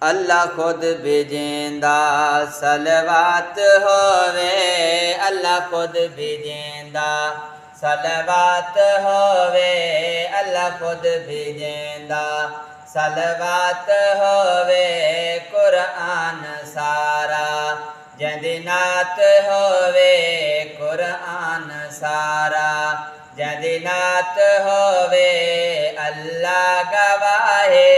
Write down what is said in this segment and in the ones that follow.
अल्लाह खुद भेजेंदा सलवात होवे, अल्लाह खुद भेजेंदा सलवात होवे, अल्लाह खुद भेजेंदा सलवात होवे। कुरान सारा जंदी नात होवे, कुरान सारा जंदी नात होवे। अल्लाह गवाहे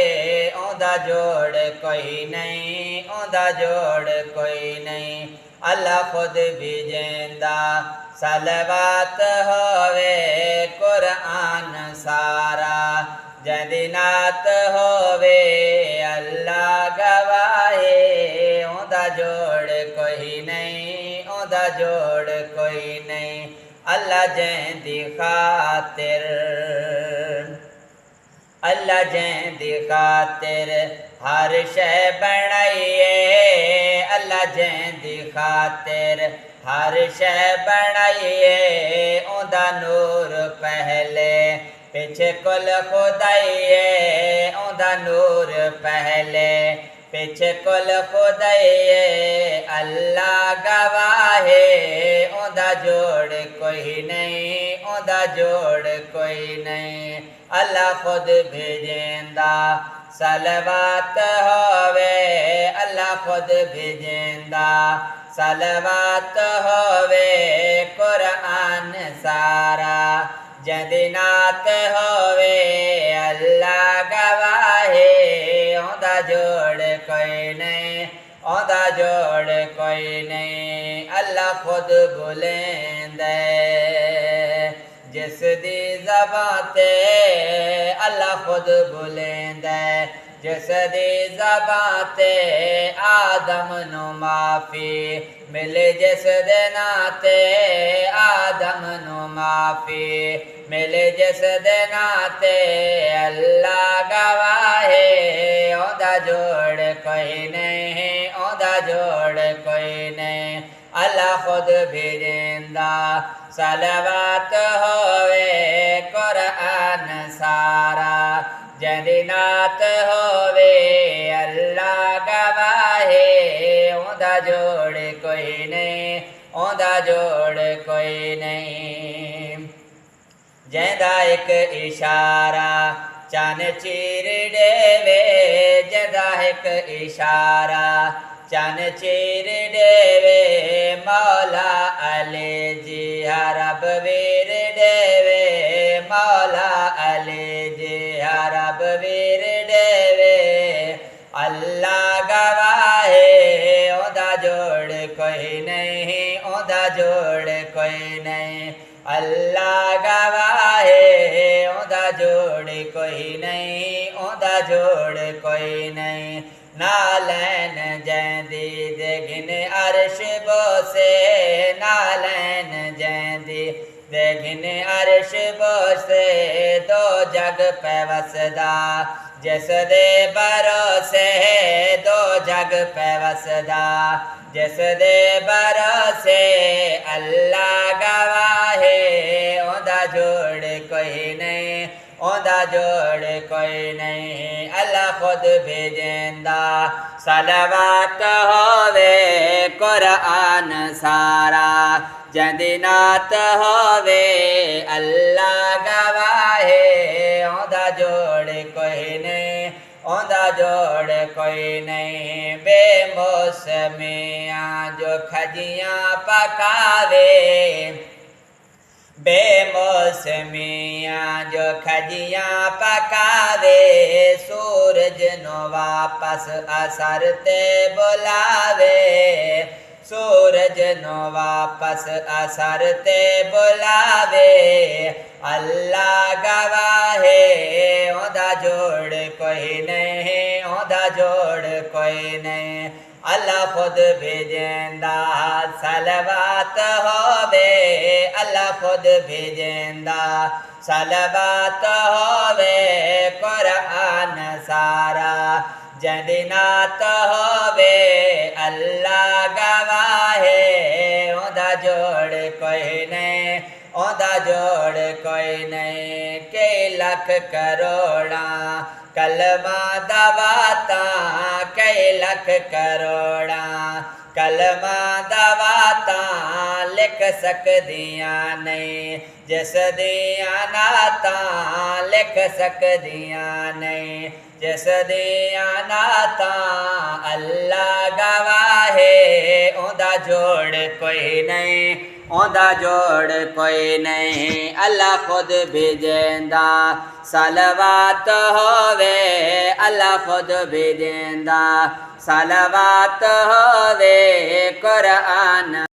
ओंदा जोड़ कोई नहीं, ओंदा जोड़ कोई नहीं। अल्लाह खुद भेजेंदा सलवात होवे, कुरान सारा जंदी नात होवे। अल्लाह गवाहे ओंदा जोड़ कोई नहीं, ओंदा जोड़ कोई नहीं। अल्लाह जंदी खातिर, अल्लाह जंदी खातिर हर शै बनाइए, अल्लाह जंदी खातिर हर शै बनाइए। ओंदा नूर पहले पिछे कुल खुदाइए, ओंदा नूर पहले पिछे कुल खुदाइए। अल्लाह गवाहे ओंदा जोड़ कोई नहीं, ओंदा जोड़ कोई नहीं। अल्लाह खुद भेजेंदा सलवात होवे, अल्लाह खुद भेजेंदा सलवात होवे। कुरान सारा जंदी नात होवे। अल्लाह गवाहे ओंदा जोड़ कोई नहीं, ओंदा जोड़ कोई नहीं। अल्लाह खुद बुलंद जिस दी ज़बां ते, अल्लाह खुद बुलंद जिस दी ज़बां ते। आदम नू माफ़ी मिले जिस दे नाते, आदम नू माफ़ी मिले जिस दे नाते। अल्लाह गवाहे ओंदा जोड़ कोई नहीं, ओंदा जोड़ कोई नहीं। अल्लाह खुद भेजेंदा सलवात होवे, कुरान सारा जंदी नात होवे। अल्लाह गवाहे ओंदा जोड़ कोई नहीं, ओंदा जोड़ कोई नहीं। जंदा एक इशारा चन चीर देवे, जंदा एक इशारा चन चीर देवे। मौला अली जी रब वीर देवे, मौला अली जी रब वीर देवे। अल्लाह गवाहे ओंदा जोड़ कोई नहीं, ओंदा जोड़ कोई नहीं। अल्लाह गवाहे ओंदा जोड़ कोई नहीं, ओंदा जोड़ कोई नहीं। नालैन जैंदी देगिन अर्श बोसे, नालैन जैंदी देगिन अर्श बोसे। दो जग पे वसदा जिस दे भरोसे, दो जग पे वसदा जिस दे भरोसे। अल्लाह गवाहे ओंदा जोड़ कोई नहीं, ओंदा जोड़ कोई नहीं। अल्लाह खुद भेजेंदा सलवात होवे, कुरान सारा जंदी नात होवे। अल्लाह गवाहे ओंदा जोड़ कोई नहीं, ओंदा जोड़ कोई नहीं। बेमौसमियाँ जो खजियाँ पकावे, बेमौसमियाँ जो खजियाँ पकावे। सूरज नो वापस असर ते बुलावे, सूरज नो वापस असर ते बुलावे। अल्लाह गवाहे ओंदा जोड़ कोई नहीं, ओंदा जोड़ कोई नहीं। अल्लाह खुद भेजेंदा सलवात होवे, अल्लाह खुद भेजेंदा सलवात होवे। कुरान सारा जंदी नात होवे। अल्लाह गवाहे ओंदा जोड़ कोई नहीं, ओंदा जोड़ कोई नहीं। कई लख करोड़ा कलमा दवाता, कई लख करोड़ा कलमा दवातां लिख सकदियां नहीं जिस दियां नातां लिख सकदियां नहीं जिस दियां नातां अल्लाह गवाहे ओंदा जोड़ कोई नहीं ओंदा जोड़ कोई नहीं अल्लाह खुद भेजेंदा सलवात होवे अल्लाह खुद भेजेंदा सलवात होवे कुरान